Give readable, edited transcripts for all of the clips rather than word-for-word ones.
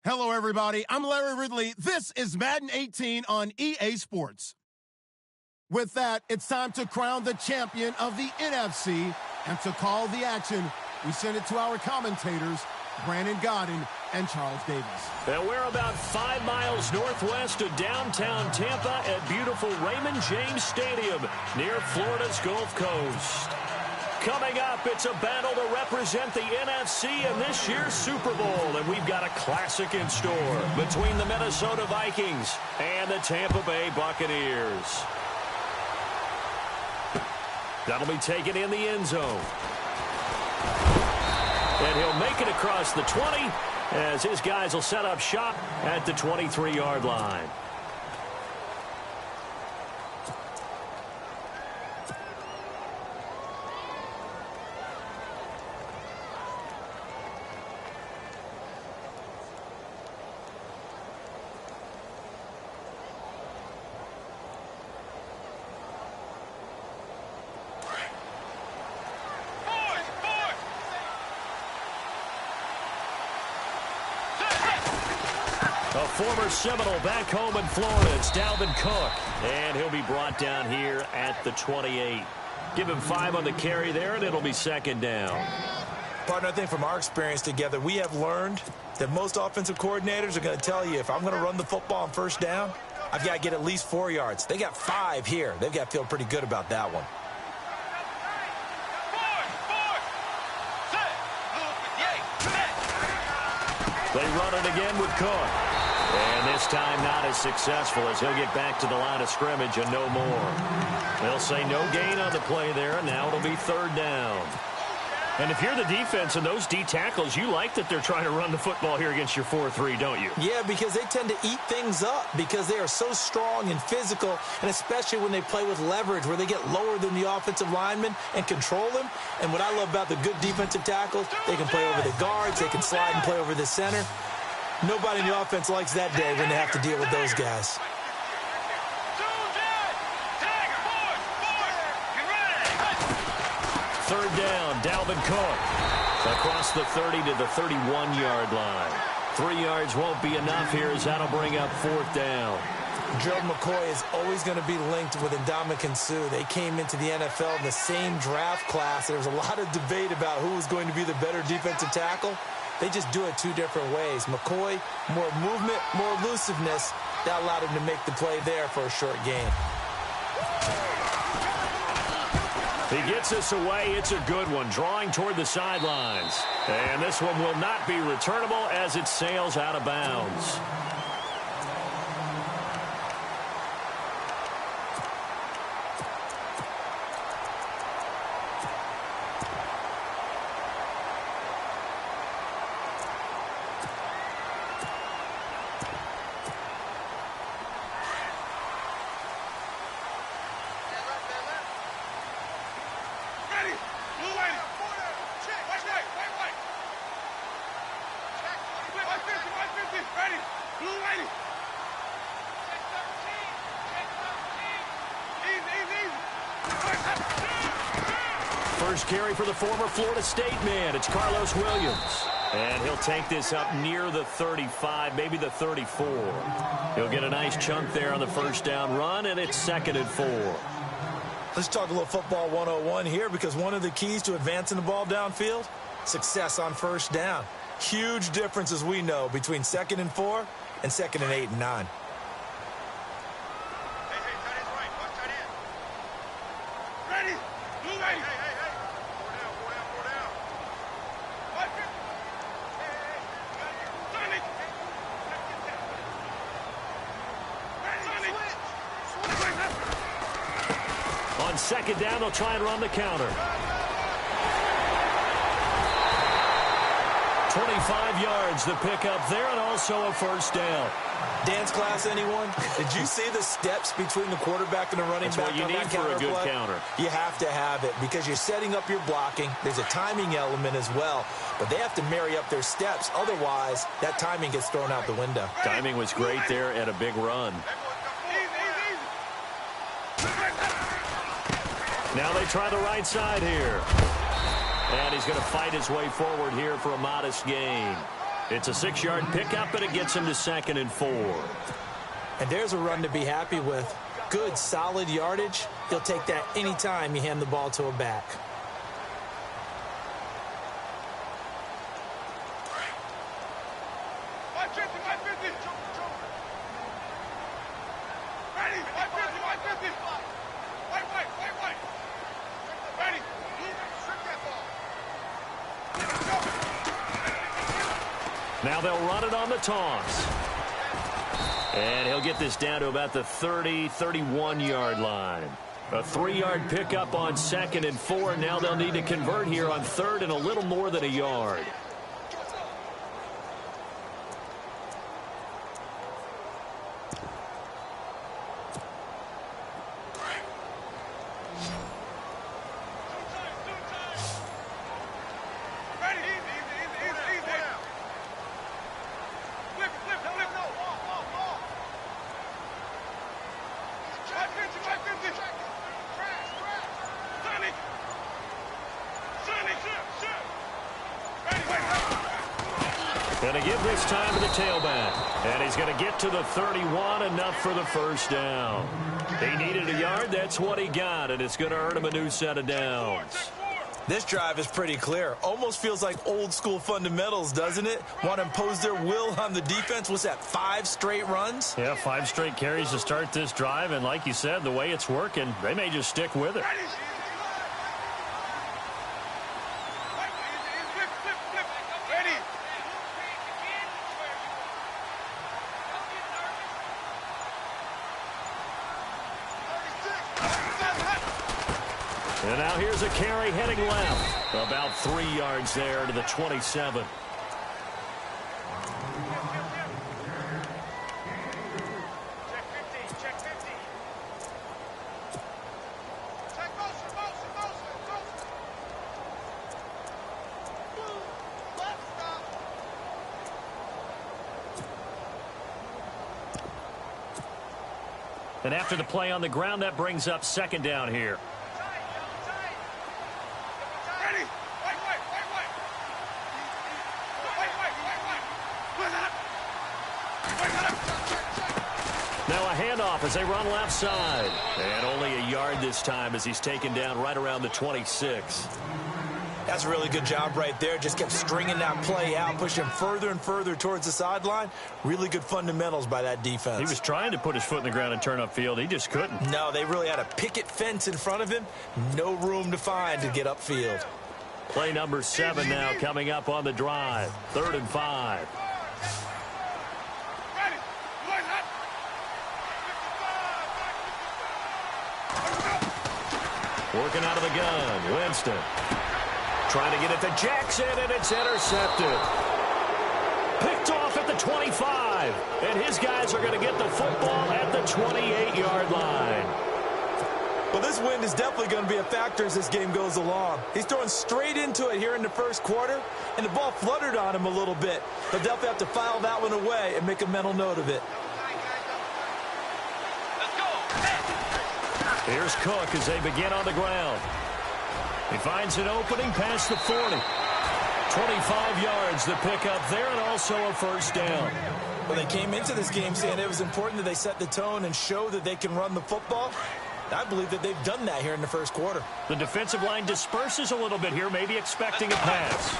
Hello, everybody. I'm Larry Ridley. This is Madden 18 on EA Sports. With that, it's time to crown the champion of the NFC, and to call the action, we send it to our commentators, Brandon Godden and Charles Davis. And we're about 5 miles northwest of downtown Tampa at beautiful Raymond James Stadium near Florida's Gulf Coast. Coming up, it's a battle to represent the NFC in this year's Super Bowl, and we've got a classic in store between the Minnesota Vikings and the Tampa Bay Buccaneers. That'll be taken in the end zone. And he'll make it across the 20 as his guys will set up shop at the 23-yard line. Former Seminole back home in Florida. It's Dalvin Cook, and he'll be brought down here at the 28. Give him 5 on the carry there, and it'll be second down. Partner, I think from our experience together, we have learned that most offensive coordinators are going to tell you, if I'm going to run the football on first down, I've got to get at least 4 yards. They got 5 here. They've got to feel pretty good about that one. They run it again with Cook. And this time not as successful as he'll get back to the line of scrimmage and no more. They'll say no gain on the play there, and now it'll be third down. And if you're the defense and those D tackles, you like that they're trying to run the football here against your 4-3, don't you? Yeah, because they tend to eat things up because they are so strong and physical, and especially when they play with leverage where they get lower than the offensive linemen and control them. And what I love about the good defensive tackles, they can play over the guards, they can slide and play over the center. Nobody in the offense likes that day when they have to deal with those guys. Third down, Dalvin Cook. Across the 30 to the 31-yard line. 3 yards won't be enough here as that'll bring up fourth down. Gerald McCoy is always going to be linked with Ndamukong Suh. They came into the NFL in the same draft class. There was a lot of debate about who was going to be the better defensive tackle. They just do it 2 different ways. McCoy, more movement, more elusiveness. That allowed him to make the play there for a short gain. He gets us away. It's a good one, drawing toward the sidelines. And this one will not be returnable as it sails out of bounds. Ready. Blue ready. First carry for the former Florida State man. It's Carlos Williams. And he'll take this up near the 35, maybe the 34. He'll get a nice chunk there on the first down run, and it's 2nd and 4. Let's talk a little football 101 here, because one of the keys to advancing the ball downfield, success on first down. Huge difference, as we know, between 2nd and 4 and 2nd and 8 and 9. On 2nd down, they'll try and run the counter. 25 yards the pickup there, and also a first down. Dance class, anyone? Did you see the steps between the quarterback and the running back? That's what you need for a good counter. You have to have it, because you're setting up your blocking. There's a timing element as well, but they have to marry up their steps. Otherwise, that timing gets thrown out the window. Timing was great there and a big run. Now they try the right side here. And he's going to fight his way forward here for a modest gain. It's a 6-yard pickup, and it gets him to 2nd and 4. And there's a run to be happy with. Good, solid yardage. He'll take that anytime you hand the ball to a back. Now they'll run it on the toss. And he'll get this down to about the 30, 31-yard line. A 3-yard pickup on 2nd and 4. Now they'll need to convert here on 3rd and a little more than a yard. Going to give this time to the tailback. And he's going to get to the 31, enough for the first down. He needed a yard. That's what he got, and it's going to earn him a new set of downs. This drive is pretty clear. Almost feels like old-school fundamentals, doesn't it? Want to impose their will on the defense. What's that, 5 straight runs? Yeah, 5 straight carries to start this drive, and like you said, the way it's working, they may just stick with it. And now here's a carry heading left. About 3 yards there to the 27. And after the play on the ground, that brings up 2nd down here. Now a handoff as they run left side. And only a yard this time as he's taken down right around the 26. That's a really good job right there. Just kept stringing that play out, pushing him further and further towards the sideline. Really good fundamentals by that defense. He was trying to put his foot in the ground and turn upfield. He just couldn't. No, they really had a picket fence in front of him. No room to find to get upfield. Play number 7 now coming up on the drive. 3rd and 5. Working out of the gun, Winston. Trying to get it to Jackson, and it's intercepted. Picked off at the 25. And his guys are going to get the football at the 28-yard line. Well, this wind is definitely going to be a factor as this game goes along. He's throwing straight into it here in the first quarter, and the ball fluttered on him a little bit. He'll definitely have to file that one away and make a mental note of it. Here's Cook as they begin on the ground. He finds an opening past the 40. 25 yards the pickup there, and also a first down. Well, they came into this game saying it was important that they set the tone and show that they can run the football. I believe that they've done that here in the first quarter. The defensive line disperses a little bit here, maybe expecting a pass.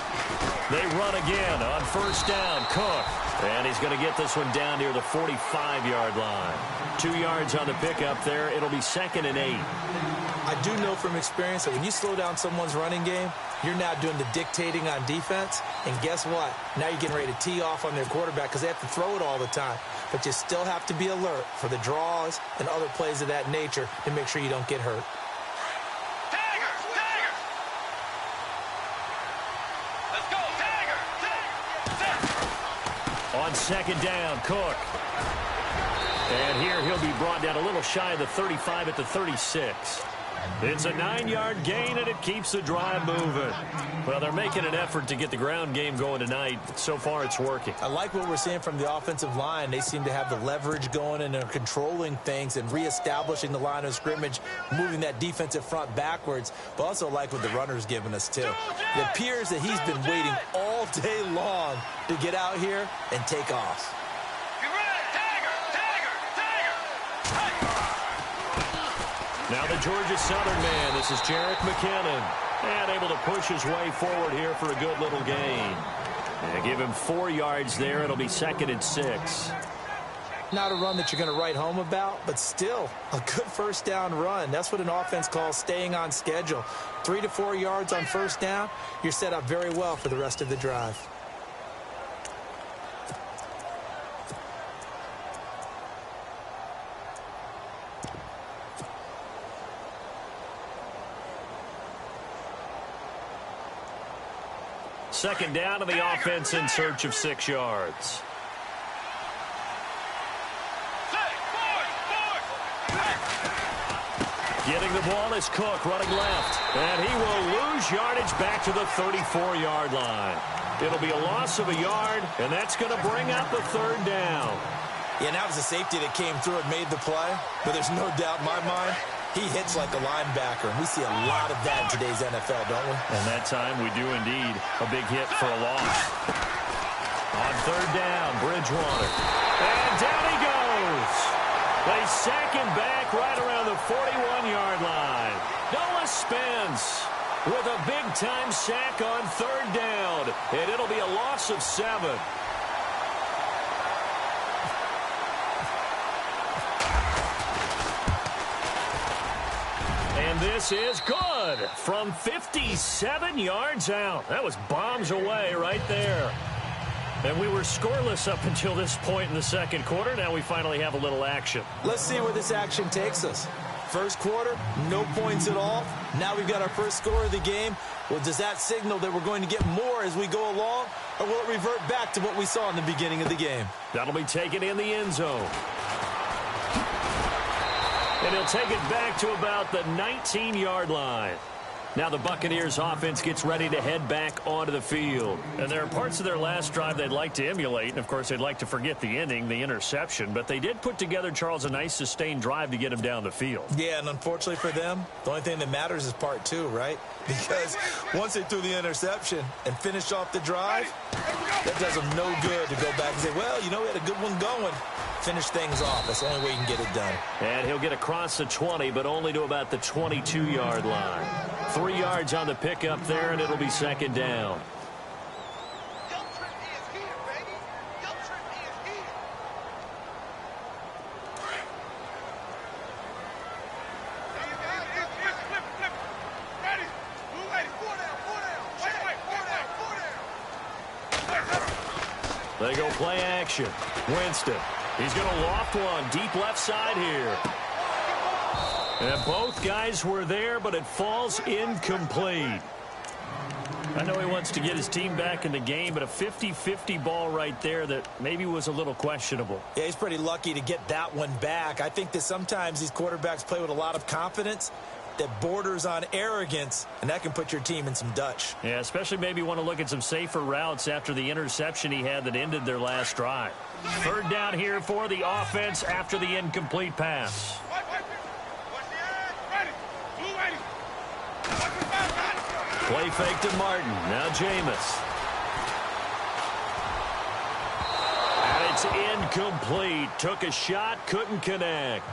They run again on first down. Cook. And he's going to get this one down near the 45-yard line. 2 yards on the pickup there. It'll be 2nd and 8. I do know from experience that when you slow down someone's running game, you're now doing the dictating on defense. And guess what? Now you're getting ready to tee off on their quarterback because they have to throw it all the time. But you still have to be alert for the draws and other plays of that nature to make sure you don't get hurt. Let's go, Tiger! On second down, Cook. And here he'll be brought down a little shy of the 35 at the 36. It's a 9-yard gain, and it keeps the drive moving. Well, they're making an effort to get the ground game going tonight. So far, it's working. I like what we're seeing from the offensive line. They seem to have the leverage going, and they're controlling things and reestablishing the line of scrimmage, moving that defensive front backwards. But also like what the runner's giving us, too. It appears that he's been waiting all day long to get out here and take off. Now the Georgia Southern man, this is Jerick McKinnon. And able to push his way forward here for a good little gain. And give him 4 yards there. It'll be 2nd and 6. Not a run that you're going to write home about, but still a good first down run. That's what an offense calls staying on schedule. 3 to 4 yards on first down, you're set up very well for the rest of the drive. Second down, and the offense in search of 6 yards. Getting the ball is Cook running left. And he will lose yardage back to the 34-yard line. It'll be a loss of a yard, and that's going to bring up a 3rd down. Yeah, and that was a safety that came through and made the play. But there's no doubt in my mind, he hits like a linebacker. And we see a lot of that in today's NFL, don't we? And that time we do indeed. A big hit for a loss. On 3rd down, Bridgewater. And down he goes. They sack him back right around the 41-yard line. Noah Spence with a big-time sack on 3rd down. And it'll be a loss of 7. And this is good from 57 yards out. That was bombs away right there. And we were scoreless up until this point in the second quarter. Now we finally have a little action. Let's see where this action takes us. First quarter, no points at all. Now we've got our first score of the game. Well, does that signal that we're going to get more as we go along? Or will it revert back to what we saw in the beginning of the game? That'll be taken in the end zone. And he'll take it back to about the 19-yard line. Now the Buccaneers offense gets ready to head back onto the field. And there are parts of their last drive they'd like to emulate. And, of course, they'd like to forget the ending, the interception. But they did put together, Charles, a nice sustained drive to get him down the field. Yeah, and unfortunately for them, the only thing that matters is part 2, right? Because once they threw the interception and finished off the drive, that does them no good to go back and say, well, you know, we had a good one going. Finish things off. That's the only way you can get it done. And he'll get across the 20, but only to about the 22-yard line. 3 yards on the pickup there, and it'll be 2nd down. They go play action. Winston. He's going to loft one deep left side here. And both guys were there, but it falls incomplete. I know he wants to get his team back in the game, but a 50-50 ball right there that maybe was a little questionable. Yeah, he's pretty lucky to get that one back. I think that sometimes these quarterbacks play with a lot of confidence that borders on arrogance, and that can put your team in some Dutch. Yeah, especially maybe want to look at some safer routes after the interception he had that ended their last drive. Third down here for the offense after the incomplete pass. Play fake to Martin. Now Jameis. And it's incomplete. Took a shot, couldn't connect.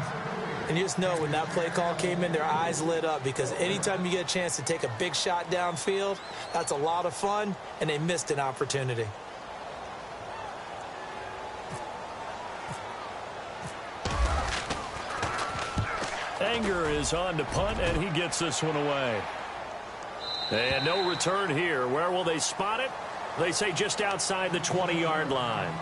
And you just know when that play call came in, their eyes lit up, because anytime you get a chance to take a big shot downfield, that's a lot of fun, and they missed an opportunity. Anger is on to punt, and he gets this one away. And no return here. Where will they spot it? They say just outside the 20-yard line.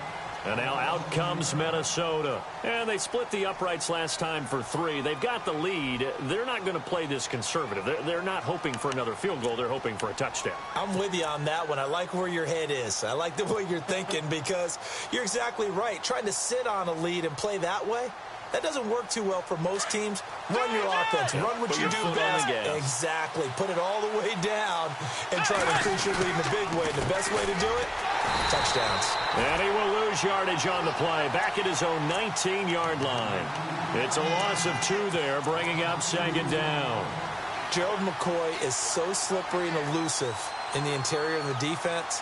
And now out comes Minnesota. And they split the uprights last time for 3. They've got the lead. They're not going to play this conservative. They're not hoping for another field goal. They're hoping for a touchdown. I'm with you on that one. I like where your head is. I like the way you're thinking, because you're exactly right. Trying to sit on a lead and play that way, that doesn't work too well for most teams. Run your offense. Run what you do best. Exactly. Put it all the way down and try to increase your lead in a big way. The best way to do it, touchdowns. And he will lose yardage on the play. Back at his own 19-yard line. It's a loss of 2 there, bringing up second down. Gerald McCoy is so slippery and elusive in the interior of the defense.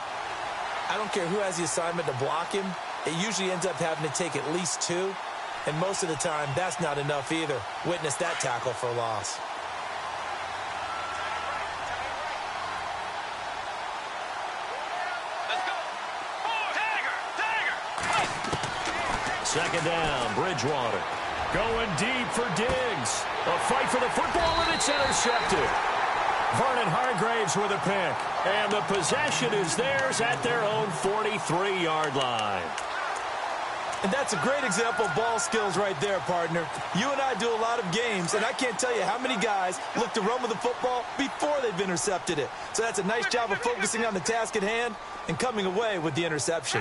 I don't care who has the assignment to block him. It usually ends up having to take at least 2. And most of the time, that's not enough either. Witness that tackle for a loss. Let's go. Tiger. Second down, Bridgewater. Going deep for Diggs. A fight for the football, and it's intercepted. Vernon Hargraves with a pick. And the possession is theirs at their own 43-yard line. And that's a great example of ball skills right there, partner. You and I do a lot of games, and I can't tell you how many guys look to run with the football before they've intercepted it. So that's a nice job of focusing on the task at hand and coming away with the interception.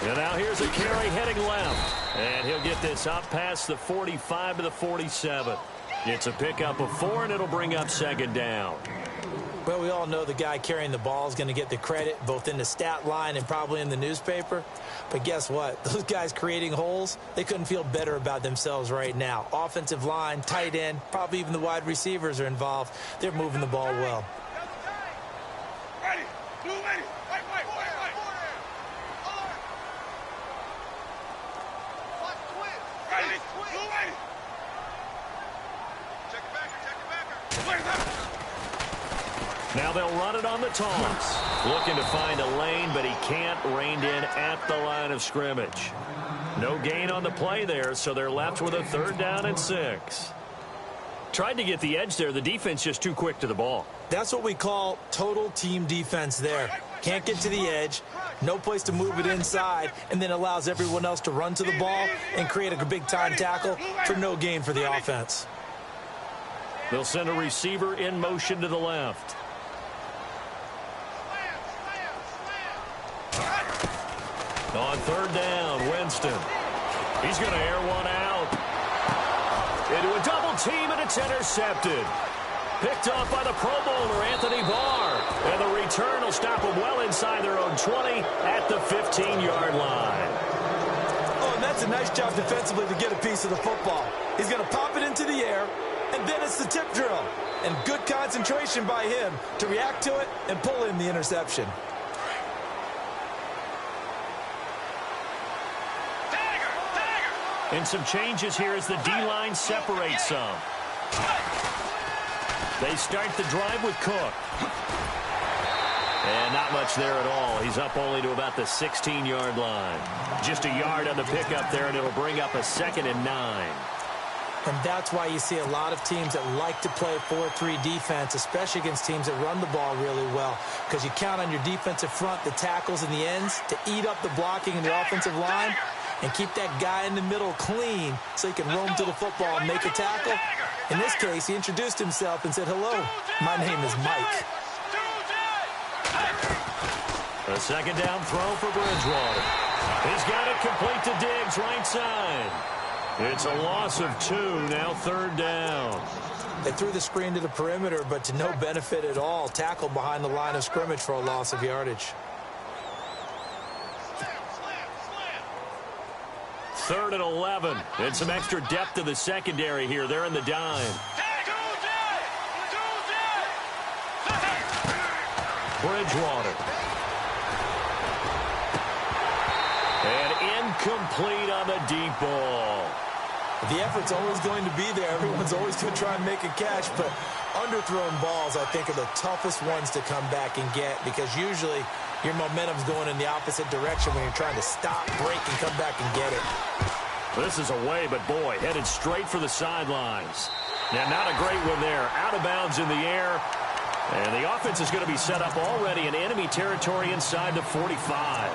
And now here's a carry heading left. And he'll get this up past the 45 to the 47. It's a pickup of 4, and it'll bring up second down. Well, we all know the guy carrying the ball is going to get the credit, both in the stat line and probably in the newspaper. But guess what? Those guys creating holes, they couldn't feel better about themselves right now. Offensive line, tight end, probably even the wide receivers are involved. They're moving the ball well. Now they'll run it on the toss. Looking to find a lane, but he can't. Reined in at the line of scrimmage. No gain on the play there, so they're left with a 3rd down and 6. Tried to get the edge there. The defense just too quick to the ball. That's what we call total team defense there. Can't get to the edge, no place to move it inside, and then allows everyone else to run to the ball and create a big-time tackle for no gain for the offense. They'll send a receiver in motion to the left. On 3rd down, Winston. He's going to air one out. Into a double team, and it's intercepted. Picked off by the Pro Bowler, Anthony Barr. And the return will stop them well inside their own 20 at the 15-yard line. Oh, and that's a nice job defensively to get a piece of the football. He's going to pop it into the air, and then it's the tip drill. And good concentration by him to react to it and pull in the interception. And some changes here as the D-line separates some. They start the drive with Cook. And not much there at all. He's up only to about the 16-yard line. Just a yard on the pickup there, and it'll bring up a 2nd and 9. And that's why you see a lot of teams that like to play 4-3 defense, especially against teams that run the ball really well, because you count on your defensive front, the tackles and the ends, to eat up the blocking in the offensive line and keep that guy in the middle clean so he can roam to the football and make a tackle. In this case, he introduced himself and said, "Hello, my name is Mike." A second down throw for Bridgewater. He's got it complete to Diggs, right side. It's a loss of 2, now third down. They threw the screen to the perimeter, but to no benefit at all. Tackled behind the line of scrimmage for a loss of yardage. Third and 11. And some extra depth to the secondary here. They're in the dime. Bridgewater. And incomplete on the deep ball. The effort's always going to be there. Everyone's always going to try and make a catch, but underthrown balls, I think, are the toughest ones to come back and get, because usually your momentum's going in the opposite direction when you're trying to stop, break, and come back and get it. This is away, but boy, headed straight for the sidelines. Now, not a great one there. Out of bounds in the air. And the offense is going to be set up already in enemy territory inside the 45.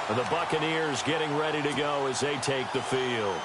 And the Buccaneers getting ready to go as they take the field.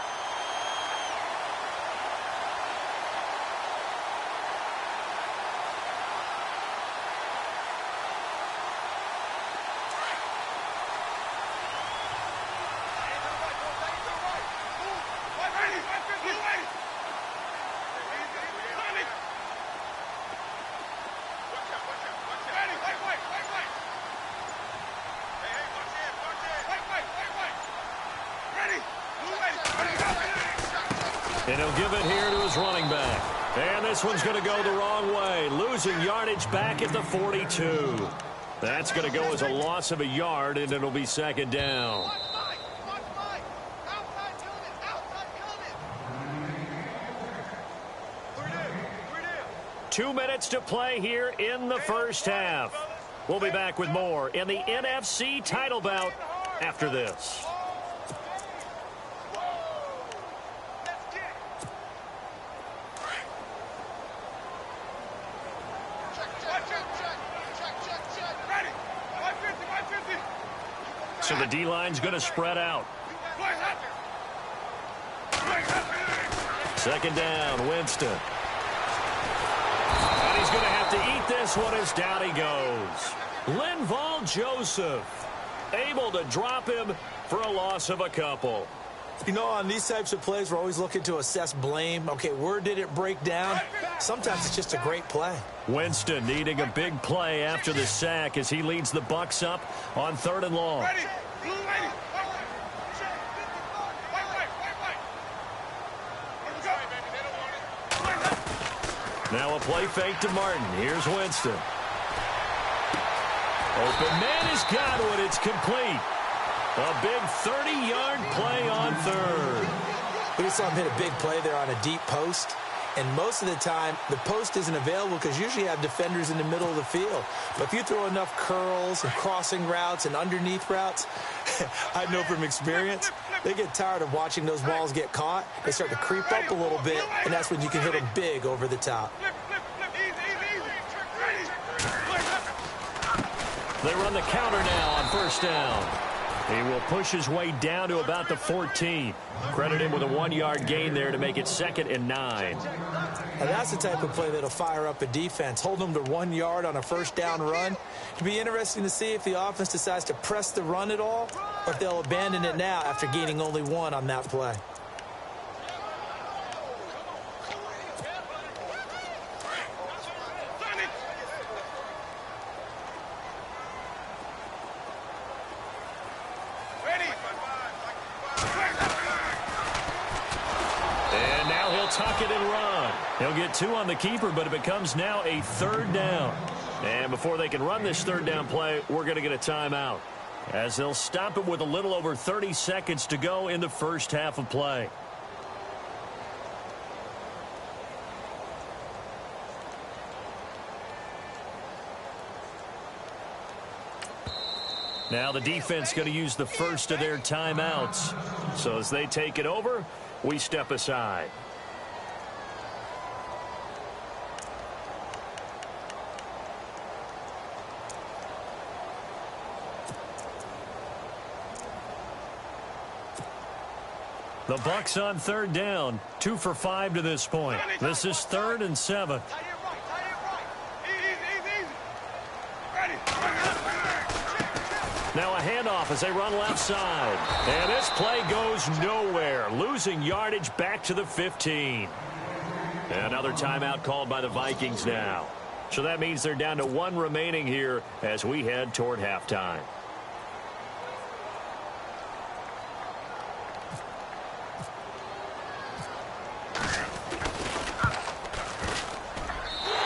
And he'll give it here to his running back. And this one's going to go the wrong way. Losing yardage back at the 42. That's going to go as a loss of a yard, and it'll be second down. 2 minutes to play here in the first half. We'll be back with more in the NFC title bout after this. So the D-line's going to spread out. Second down, Winston. And he's going to have to eat this one as down he goes. Linval Joseph able to drop him for a loss of a couple. You know, on these types of plays, we're always looking to assess blame. Okay, where did it break down? Sometimes it's just a great play. Winston needing a big play after the sack as he leads the Bucs up on 3rd and long. Now a play fake to Martin. Here's Winston. Open man has got one. It's complete. A big 30-yard play on 3rd. We saw him hit a big play there on a deep post. And most of the time, the post isn't available because usually you have defenders in the middle of the field. But if you throw enough curls and crossing routes and underneath routes, I know from experience, they get tired of watching those balls get caught. They start to creep up a little bit, and that's when you can hit them big over the top. They run the counter now on 1st down. He will push his way down to about the 14. Credit him with a 1-yard gain there to make it 2nd and 9. Now that's the type of play that'll fire up a defense. Hold them to 1 yard on a 1st down run. It'll be interesting to see if the offense decides to press the run at all, or if they'll abandon it now after gaining only 1 on that play. Tuck it and run. He'll get 2 on the keeper, but it becomes now a 3rd down. And before they can run this 3rd down play, we're going to get a timeout, as they'll stop it with a little over 30 seconds to go in the first half of play. Now the defense going to use the first of their timeouts. So as they take it over, we step aside. The Bucs on third down, 2 for 5 to this point. This is 3rd and 7. Now a handoff as they run left side. And this play goes nowhere, losing yardage back to the 15. Another timeout called by the Vikings now. So that means they're down to 1 remaining here as we head toward halftime.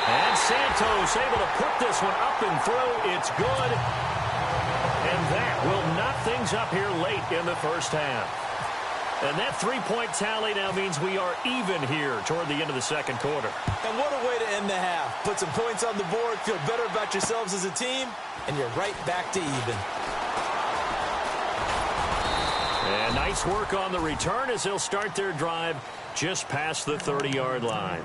And Santos able to put this one up and through. It's good. And that will knock things up here late in the first half. And that 3-point tally now means we are even here toward the end of the second quarter. And what a way to end the half. Put some points on the board, feel better about yourselves as a team, and you're right back to even. And nice work on the return as they'll start their drive just past the 30-yard line.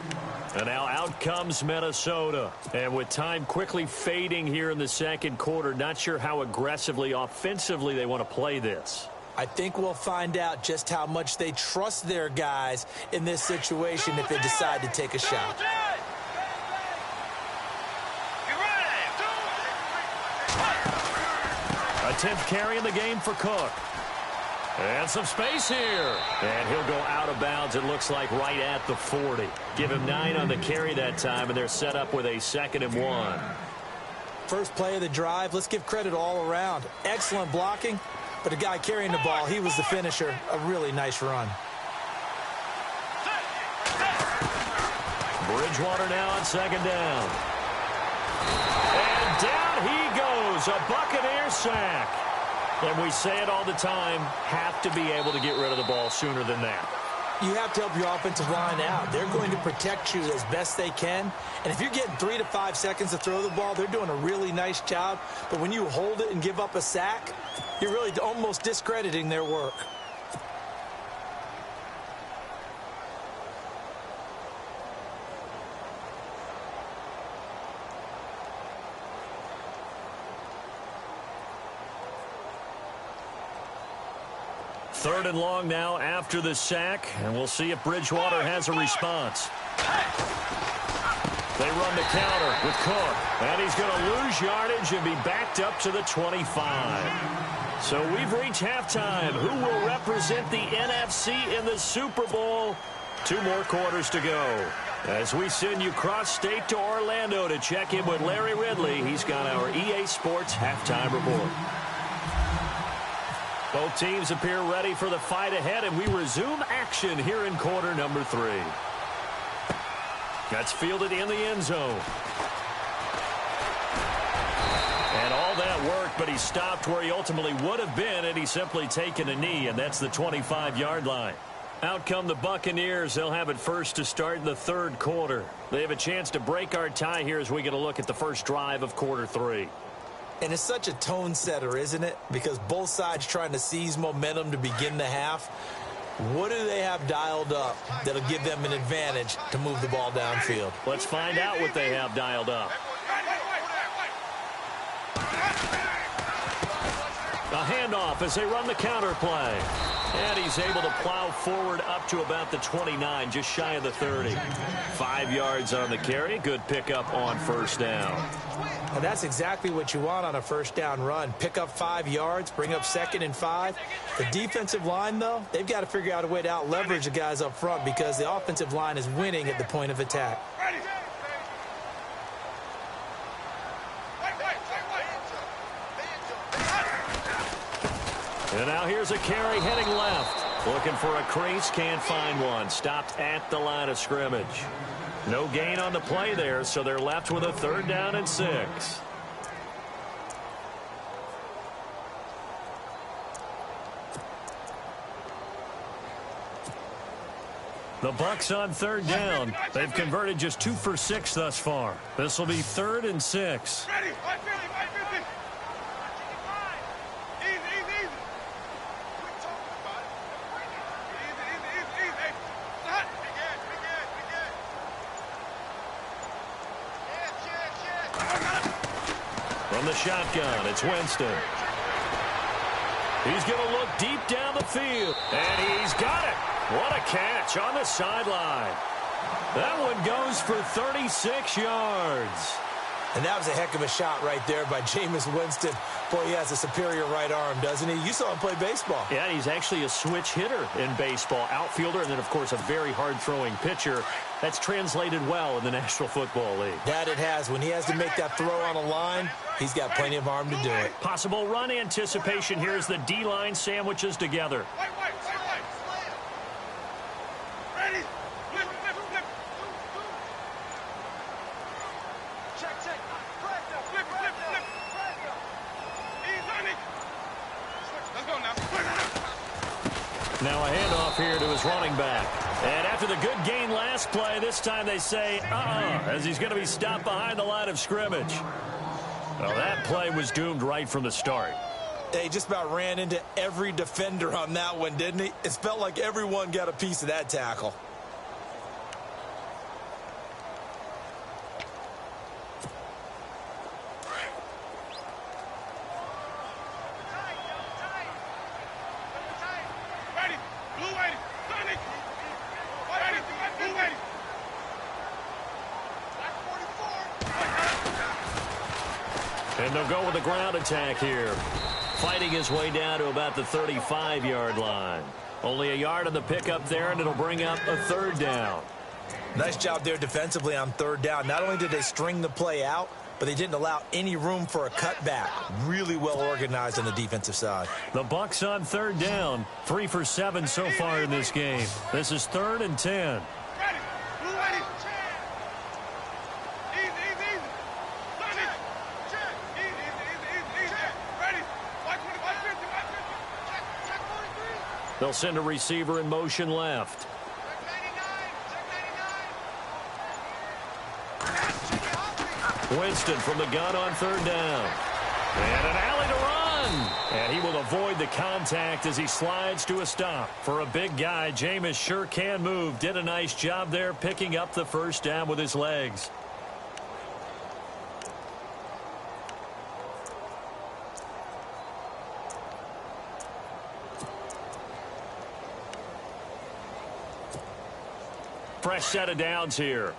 And now out comes Minnesota. And with time quickly fading here in the second quarter, not sure how aggressively, offensively they want to play this. I think we'll find out just how much they trust their guys in this situation if they decide to take a shot. A 10th carry in the game for Cook. And some space here. And he'll go out of bounds, it looks like, right at the 40. Give him 9 on the carry that time, and they're set up with a 2nd and 1. First play of the drive, let's give credit all around. Excellent blocking. But the guy carrying the ball, he was the finisher. A really nice run. Bridgewater now on 2nd down. And down he goes. A Buccaneer sack. And we say it all the time, have to be able to get rid of the ball sooner than that. You have to help your offensive line out. They're going to protect you as best they can. And if you're getting 3 to 5 seconds to throw the ball, they're doing a really nice job. But when you hold it and give up a sack, you're really almost discrediting their work. Third and long now after the sack, and we'll see if Bridgewater has a response. They run the counter with Cook, and he's going to lose yardage and be backed up to the 25. So we've reached halftime. Who will represent the NFC in the Super Bowl? 2 more quarters to go. As we send you cross-state to Orlando to check in with Larry Ridley, he's got our EA Sports halftime report. Both teams appear ready for the fight ahead, and we resume action here in quarter number 3. That's fielded in the end zone. And all that work, but he stopped where he ultimately would have been, and he's simply taken a knee, and that's the 25-yard line. Out come the Buccaneers. They'll have it first to start in the third quarter. They have a chance to break our tie here as we get a look at the first drive of quarter 3. And it's such a tone setter, isn't it? Because both sides trying to seize momentum to begin the half. What do they have dialed up that'll give them an advantage to move the ball downfield? Let's find out what they have dialed up. A handoff as they run the counter play. And he's able to plow forward up to about the 29, just shy of the 30. 5 yards on the carry. Good pickup on first down. And that's exactly what you want on a first down run. Pick up 5 yards, bring up 2nd and 5. The defensive line, though, they've got to figure out a way to out-leverage the guys up front because the offensive line is winning at the point of attack. And now here's a carry heading left. Looking for a crease, can't find one. Stopped at the line of scrimmage. No gain on the play there, so they're left with a 3rd down and 6. The Bucs on 3rd down. They've converted just 2 for 6 thus far. This will be 3rd and 6. From the shotgun, it's Winston. He's going to look deep down the field, and he's got it. What a catch on the sideline. That one goes for 36 yards. And that was a heck of a shot right there by Jameis Winston. Boy, he has a superior right arm, doesn't he? You saw him play baseball. Yeah, he's actually a switch hitter in baseball. Outfielder, and then, of course, a very hard-throwing pitcher. That's translated well in the National Football League. That it has. When he has to make that throw on a line, he's got plenty of arm to do it. Possible run anticipation here as the D-line sandwiches together. Ready? Now a handoff here to his running back. And after the good gain last play, this time they say, as he's going to be stopped behind the line of scrimmage. Well, that play was doomed right from the start. He just about ran into every defender on that one, didn't he? It felt like everyone got a piece of that tackle. And they'll go with a ground attack here. Fighting his way down to about the 35-yard line. Only a yard on the pickup there, and it'll bring up a third down. Nice job there defensively on third down. Not only did they string the play out, but they didn't allow any room for a cutback. Really well organized on the defensive side. The Bucs on third down. 3 for 7 so far in this game. This is 3rd and 10. They'll send a receiver in motion left. Winston from the gun on third down. And an alley to run. And he will avoid the contact as he slides to a stop. For a big guy, Jameis sure can move. Did a nice job there picking up the first down with his legs. Fresh set of downs here.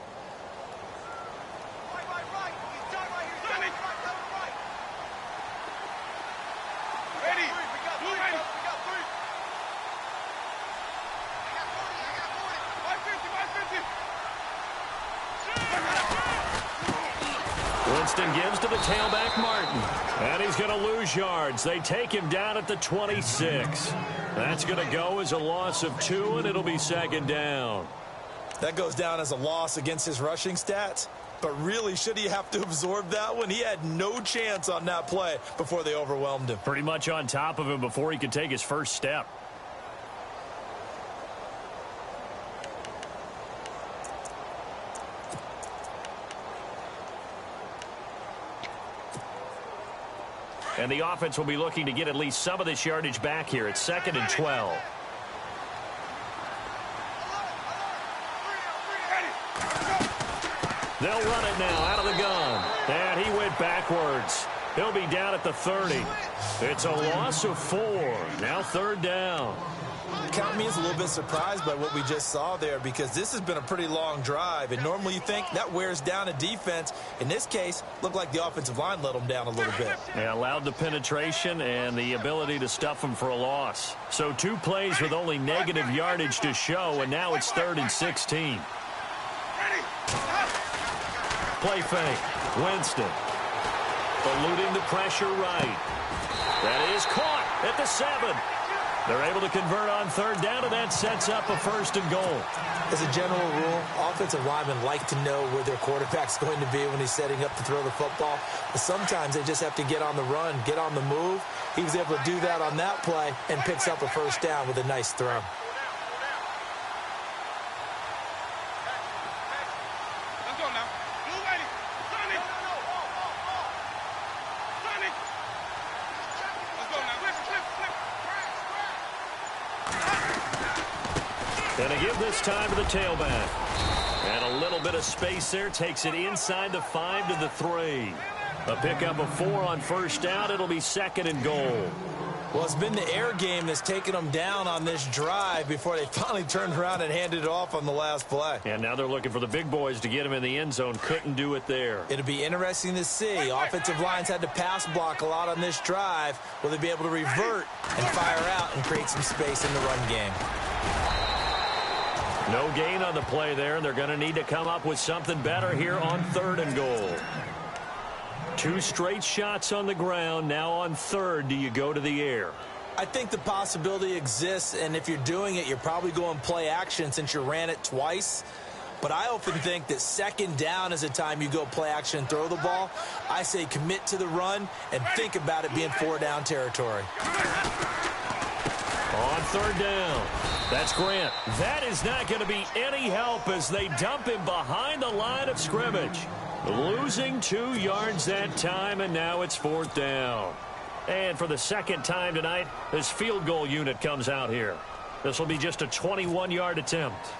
Winston gives to the tailback Martin. And he's going to lose yards. They take him down at the 26. That's going to go as a loss of 2, and it'll be second down. That goes down as a loss against his rushing stats. But really, should he have to absorb that one? He had no chance on that play before they overwhelmed him. Pretty much on top of him before he could take his first step. And the offense will be looking to get at least some of this yardage back here. It's 2nd and 12. They'll run it now out of the gun. And he went backwards. He'll be down at the 30. It's a loss of 4. Now third down. Count me as a little bit surprised by what we just saw there, because this has been a pretty long drive, and normally you think that wears down a defense. In this case, looked like the offensive line let them down a little bit. Yeah, allowed the penetration and the ability to stuff them for a loss. So 2 plays with only negative yardage to show, and now it's 3rd and 16. Play fake. Winston. Eluding the pressure right. That is caught at the 7. They're able to convert on third down, and that sets up a 1st and goal. As a general rule, offensive linemen like to know where their quarterback's going to be when he's setting up to throw the football. But sometimes they just have to get on the run, get on the move. He was able to do that on that play and picks up a 1st down with a nice throw. And a give this time to the tailback. And a little bit of space there. Takes it inside the 5 to the 3. A pickup of 4 on 1st down. It'll be 2nd and goal. Well, it's been the air game that's taken them down on this drive before they finally turned around and handed it off on the last play. And now they're looking for the big boys to get him in the end zone. Couldn't do it there. It'll be interesting to see. Offensive lines had to pass block a lot on this drive. Will they be able to revert and fire out and create some space in the run game? No gain on the play there, and they're going to need to come up with something better here on 3rd and goal. 2 straight shots on the ground. Now on 3rd, do you go to the air? I think the possibility exists, and if you're doing it, you're probably going play action since you ran it twice. But I often think that 2nd down is the time you go play action and throw the ball. I say commit to the run and think about it being 4-down territory. On 3rd down, that's Grant. That is not going to be any help as they dump him behind the line of scrimmage. Losing 2 yards that time, and now it's 4th down. And for the 2nd time tonight, this field goal unit comes out here. This will be just a 21-yard attempt.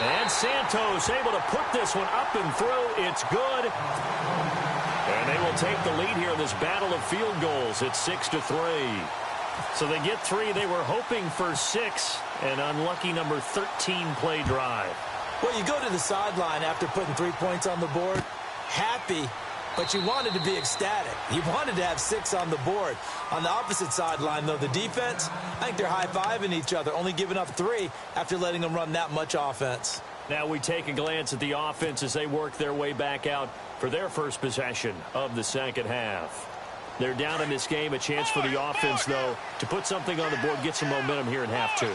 And Santos able to put this one up and through. It's good. And they will take the lead here in this battle of field goals. It's 6-3. So they get 3. They were hoping for 6. An unlucky number 13 play drive. Well, you go to the sideline after putting 3 points on the board, happy, but you wanted to be ecstatic. You wanted to have 6 on the board. On the opposite sideline, though, the defense, I think they're high-fiving each other, only giving up 3 after letting them run that much offense. Now we take a glance at the offense as they work their way back out for their first possession of the 2nd half. They're down in this game. A chance for the offense, though, to put something on the board, get some momentum here in half 2.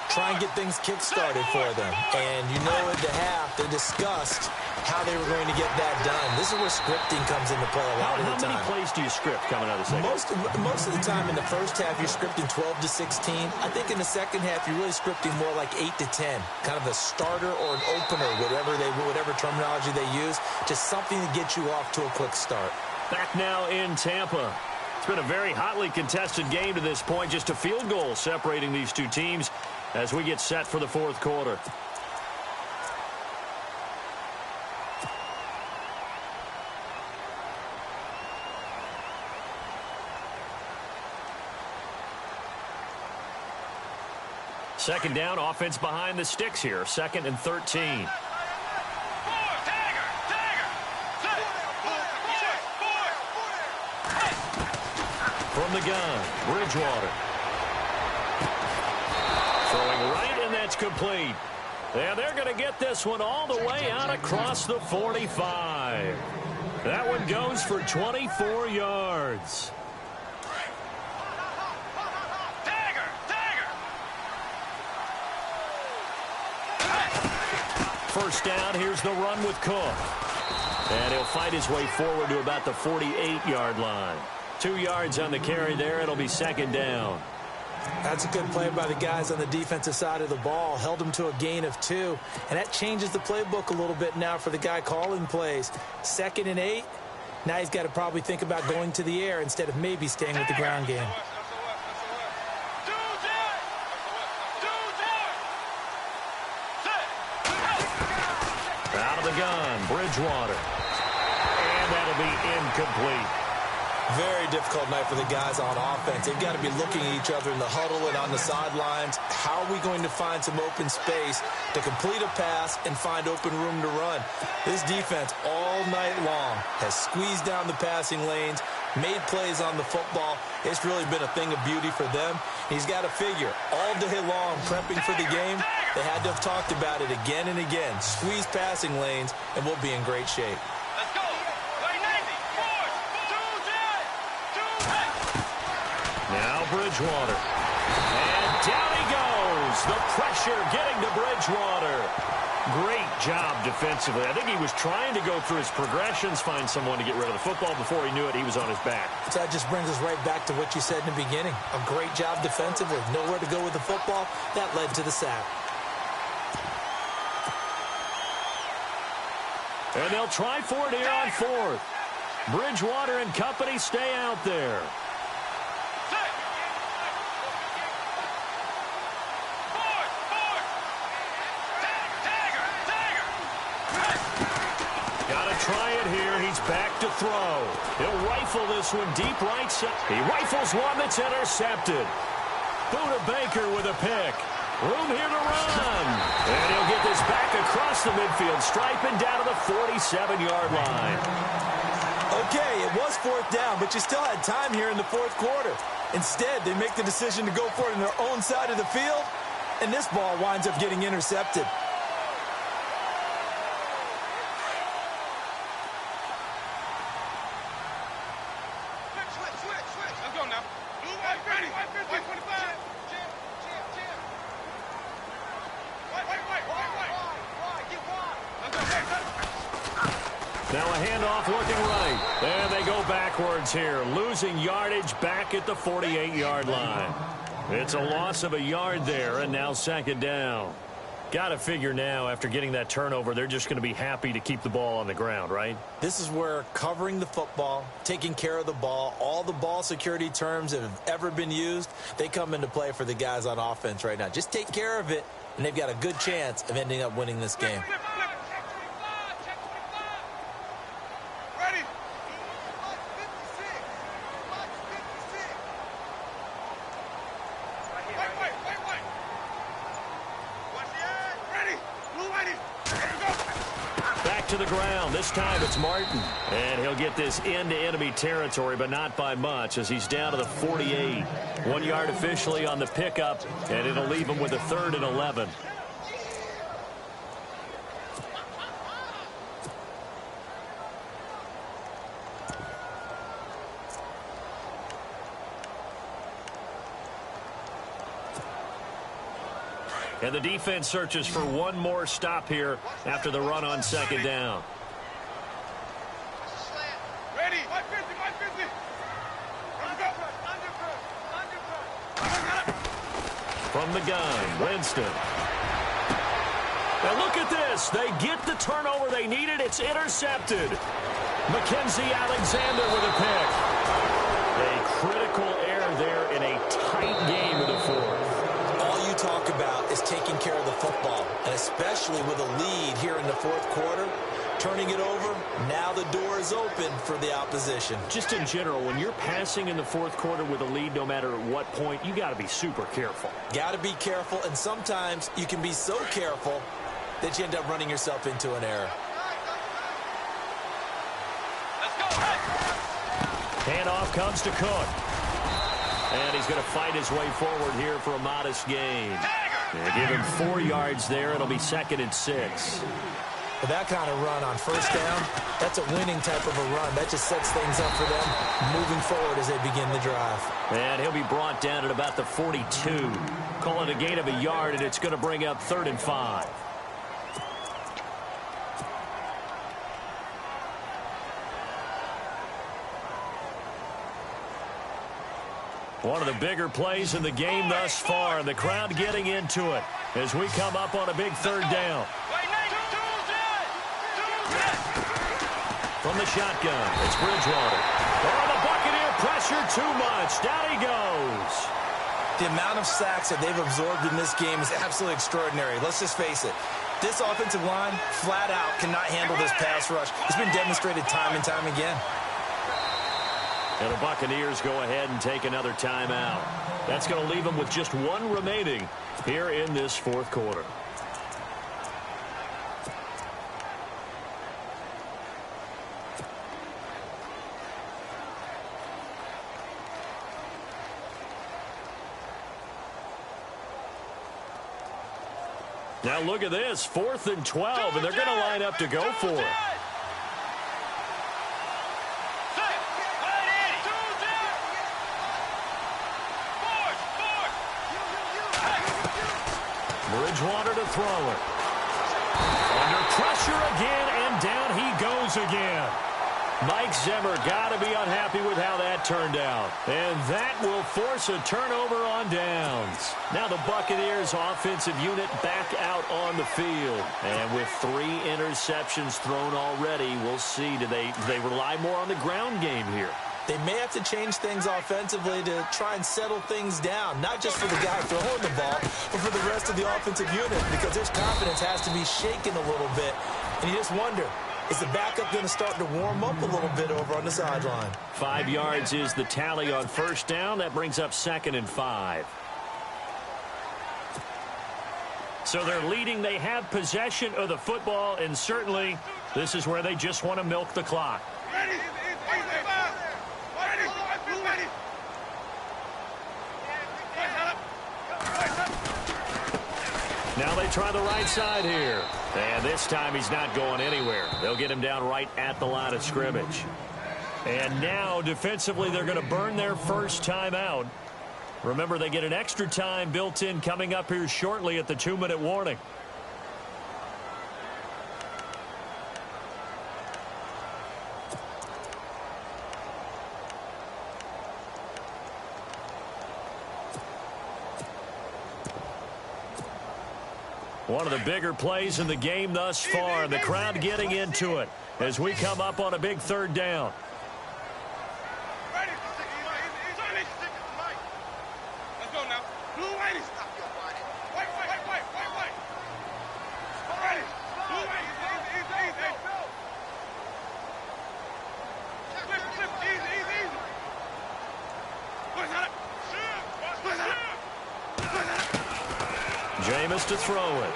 Try and get things kick-started for them. And you know at the half, they discussed how they were going to get that done. This is where scripting comes into play a lot of the time. How many plays do you script coming out of the 2nd? Most of the time in the first half, you're scripting 12 to 16. I think in the 2nd half, you're really scripting more like 8 to 10. Kind of a starter or an opener, whatever terminology they use. Just something to get you off to a quick start. Back now in Tampa. It's been a very hotly contested game to this point. Just a field goal separating these 2 teams as we get set for the 4th quarter. Second down, offense behind the sticks here. 2nd and 13. From the gun, Bridgewater. Throwing right, and that's complete. And they're going to get this one all the way out across the 45. That one goes for 24 yards. First down, here's the run with Cook. And he'll fight his way forward to about the 48-yard line. 2 yards on the carry there. It'll be 2nd down. That's a good play by the guys on the defensive side of the ball. Held them to a gain of 2. And that changes the playbook a little bit now for the guy calling plays. 2nd and 8. Now he's got to probably think about going to the air instead of maybe staying with the ground game. Out of the gun, Bridgewater. And that'll be incomplete. Very difficult night for the guys on offense. They've got to be looking at each other in the huddle and on the sidelines. How are we going to find some open space to complete a pass and find open room to run? This defense all night long has squeezed down the passing lanes, made plays on the football. It's really been a thing of beauty for them. He's got to figure all day long prepping for the game. They had to have talked about it again and again. Squeeze passing lanes, and we'll be in great shape. Now Bridgewater. And down he goes. The pressure getting to Bridgewater. Great job defensively. I think he was trying to go through his progressions, find someone to get rid of the football. Before he knew it, he was on his back. So that just brings us right back to what you said in the beginning. A great job defensively. Nowhere to go with the football. That led to the sack. And they'll try for it here on 4th. Bridgewater and company stay out there. try it here. He's back to throw. He'll rifle this one deep right side. He rifles one that's intercepted. Buda Baker with a pick. Room here to run. And he'll get this back across the midfield stripe and down to the 47-yard line. Okay, it was fourth down, but you still had time here in the fourth quarter. Instead, they make the decision to go for it on their own side of the field, and this ball winds up getting intercepted. Now a handoff looking right. And they go backwards here, losing yardage back at the 48-yard line. It's a loss of a yard there, and now second down. Got to figure now, after getting that turnover, they're just going to be happy to keep the ball on the ground, right? This is where covering the football, taking care of the ball, all the ball security terms that have ever been used, they come into play for the guys on offense right now. Just take care of it, and they've got a good chance of ending up winning this game. To the ground. This time it's Martin. And he'll get this into enemy territory, but not by much, as he's down to the 48. 1 yard officially on the pickup, and it'll leave him with a 3rd and 11. And the defense searches for one more stop here after the run on second down. Ready. From the gun, Winston. And look at this. They get the turnover they needed. It's intercepted. Mackenzie Alexander with a pick. A critical error there in a tight game in the fourth. Talk about is taking care of the football, and especially with a lead here in the fourth quarter, turning it over, now the door is open for the opposition. Just in general, when you're passing in the fourth quarter with a lead, no matter at what point, you got to be super careful. Got to be careful, and sometimes you can be so careful that you end up running yourself into an error. Let's go. Handoff comes to Cook. And he's going to fight his way forward here for a modest gain. They give him 4 yards there. It'll be 2nd and 6. With that kind of run on first down, that's a winning type of a run. That just sets things up for them moving forward as they begin the drive. And he'll be brought down at about the 42. Call it a gain of a yard, and it's going to bring up 3rd and 5. One of the bigger plays in the game thus far. The crowd getting into it as we come up on a big 3rd down. From the shotgun, it's Bridgewater. Oh, the Buccaneer pressure too much. Down he goes. The amount of sacks that they've absorbed in this game is absolutely extraordinary. Let's just face it. This offensive line, flat out, cannot handle this pass rush. It's been demonstrated time and time again. And the Buccaneers go ahead and take another timeout. That's going to leave them with just 1 remaining here in this fourth quarter. Now look at this, 4th and 12, and they're going to line up to go for it. Bridgewater to throw it. Under pressure again, and down he goes again. Mike Zimmer got to be unhappy with how that turned out. And that will force a turnover on downs. Now the Buccaneers offensive unit back out on the field. And with 3 interceptions thrown already, we'll see. Do they rely more on the ground game here? They may have to change things offensively to try and settle things down, not just for the guy throwing the ball, but for the rest of the offensive unit, because their confidence has to be shaken a little bit. And you just wonder, Is the backup going to start to warm up a little bit over on the sideline? 5 yards is the tally on first down. That brings up 2nd and 5. So they're leading. They have possession of the football, and certainly this is where they just want to milk the clock. Ready. Now they try the right side here. And this time he's not going anywhere. They'll get him down right at the line of scrimmage. And now defensively they're going to burn their first timeout. Remember, they get an extra time built in coming up here shortly at the 2-minute warning. One of the bigger plays in the game thus far. The crowd getting into it as we come up on a big 3rd down. Let's go now. Blue lady. Wait. Ready. Blue lady. Easy. Easy. Push it up. Jameis to throw it.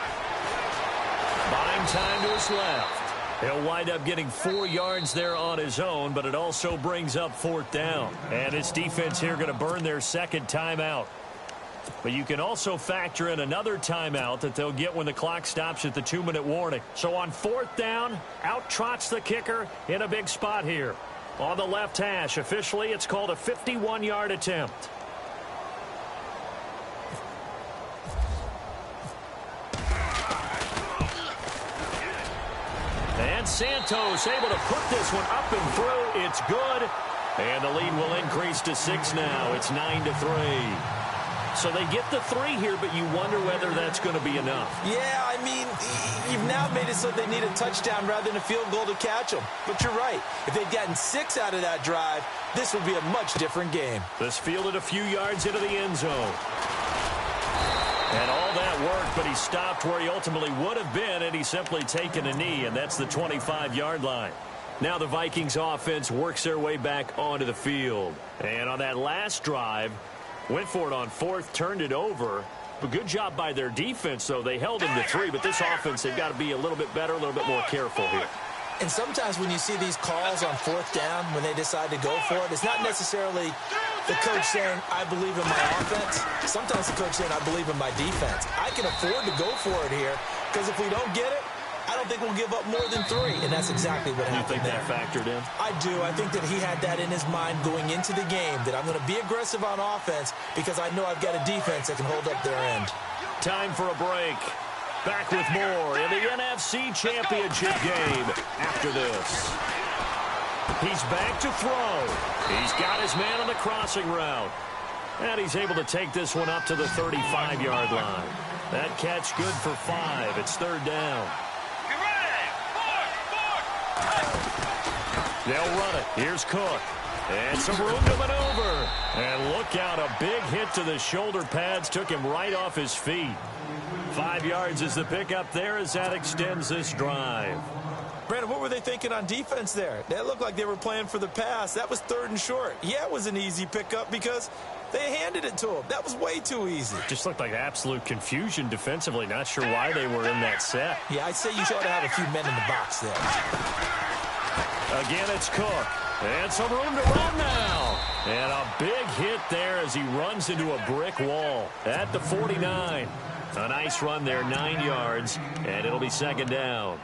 Buying time to his left. He'll wind up getting 4 yards there on his own, but it also brings up 4th down. And his defense here going to burn their 2nd timeout. But you can also factor in another timeout that they'll get when the clock stops at the 2-minute warning. So on 4th down, out trots the kicker in a big spot here. On the left hash, officially it's called a 51-yard attempt. And Santos able to put this one up and through. It's good. And the lead will increase to 6 now. It's 9-3. So they get the 3 here, but you wonder whether that's going to be enough. Yeah, I mean, you've now made it so they need a touchdown rather than a field goal to catch them. But you're right. If they'd gotten 6 out of that drive, this would be a much different game. This fielded a few yards into the end zone. And all that worked, but he stopped where he ultimately would have been, and he's simply taken a knee, and that's the 25-yard line. Now the Vikings offense works their way back onto the field. And on that last drive, went for it on 4th, turned it over. But good job by their defense, though. They held him to 3, but this offense, they've got to be a little bit better, a little bit more careful here. And sometimes when you see these calls on 4th down, when they decide to go for it, it's not necessarily the coach saying, I believe in my offense. Sometimes the coach saying, I believe in my defense. I can afford to go for it here, because if we don't get it, I don't think we'll give up more than 3, and that's exactly what happened. You think that factored in? I do. I think that he had that in his mind going into the game, that I'm going to be aggressive on offense because I know I've got a defense that can hold up their end. Time for a break. Back with more in the NFC Championship game after this. He's back to throw. He's got his man on the crossing route. And he's able to take this one up to the 35-yard line. That catch good for 5. It's 3rd down. They'll run it. Here's Cook. And some room to maneuver. And look out, a big hit to the shoulder pads. Took him right off his feet. 5 yards is the pickup there as that extends this drive. Brandon, what were they thinking on defense there? That looked like they were playing for the pass. That was 3rd and short. Yeah, it was an easy pickup because they handed it to him. That was way too easy. Just looked like absolute confusion defensively. Not sure why they were in that set. Yeah, I'd say you ought to have a few men in the box there. Again, it's Cook. And some room to run now. And a big hit there as he runs into a brick wall at the 49. A nice run there, 9 yards, and it'll be 2nd down.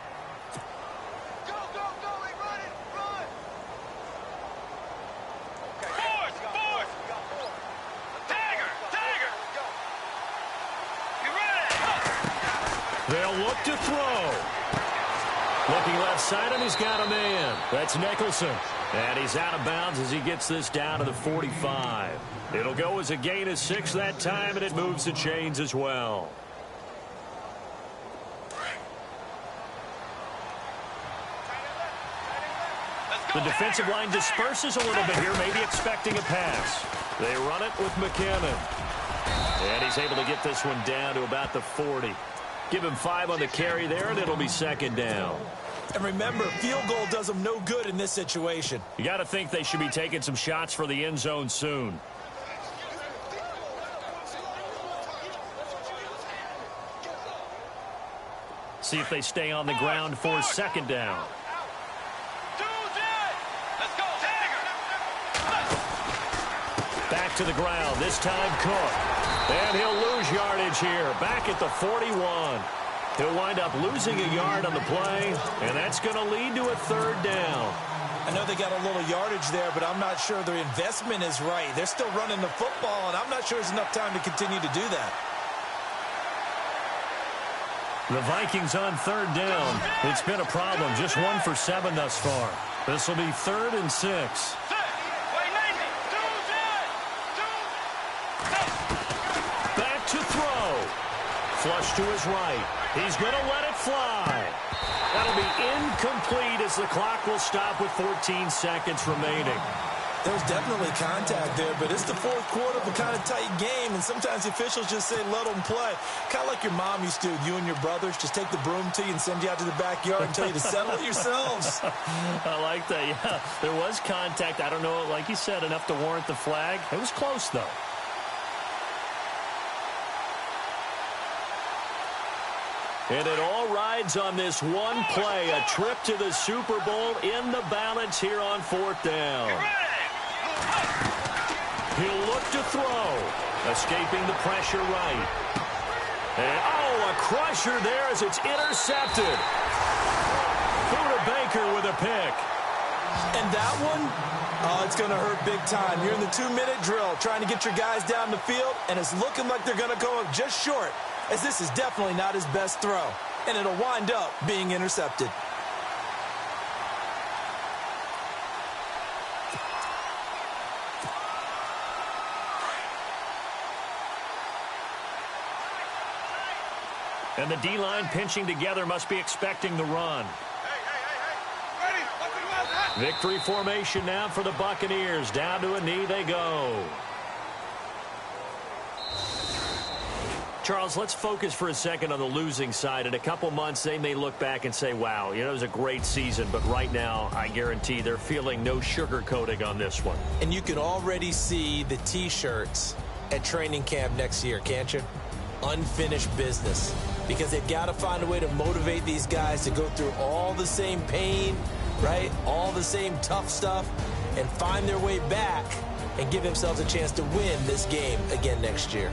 They'll look to throw. Looking left side, and he's got a man. That's Nicholson. And he's out of bounds as he gets this down to the 45. It'll go as a gain of 6 that time, and it moves the chains as well. The defensive line disperses a little bit here, maybe expecting a pass. They run it with McKinnon. And he's able to get this one down to about the 40. Give him 5 on the carry there, and it'll be 2nd down. And remember, field goal does them no good in this situation. You got to think they should be taking some shots for the end zone soon. See if they stay on the ground for second down. Back to the ground, this time Cook. And he'll lose yardage here, back at the 41. He'll wind up losing a yard on the play, and that's going to lead to a third down. I know they got a little yardage there, but I'm not sure their investment is right. They're still running the football, and I'm not sure there's enough time to continue to do that. The Vikings on third down. It's been a problem, just 1 for 7 thus far. This will be 3rd and 6. Back to throw. Flush to his right. He's going to let it fly. That'll be incomplete as the clock will stop with 14 seconds remaining. There was definitely contact there, but it's the fourth quarter of a kind of tight game, and sometimes the officials just say, let them play. Kind of like your mom used to, you and your brothers, just take the broom to you and send you out to the backyard and tell you to settle it yourselves. I like that, yeah. There was contact. I don't know, like you said, enough to warrant the flag. It was close, though. And it all rides on this one play, a trip to the Super Bowl in the balance here on 4th down. He'll look to throw, escaping the pressure right. And, oh, a crusher there as it's intercepted. Buda Baker with a pick. And that one, oh, it's going to hurt big time. You're in the 2-minute drill trying to get your guys down the field, and it's looking like they're going to go just short, as this is definitely not his best throw, and it'll wind up being intercepted. And the D-line pinching together must be expecting the run. Victory formation now for the Buccaneers. Down to a knee they go. Charles, let's focus for a second on the losing side. In a couple months, they may look back and say, wow, you know, it was a great season. But right now, I guarantee they're feeling no sugarcoating on this one. And you can already see the T-shirts at training camp next year, can't you? Unfinished business. Because they've got to find a way to motivate these guys to go through all the same pain, right? All the same tough stuff, and find their way back and give themselves a chance to win this game again next year.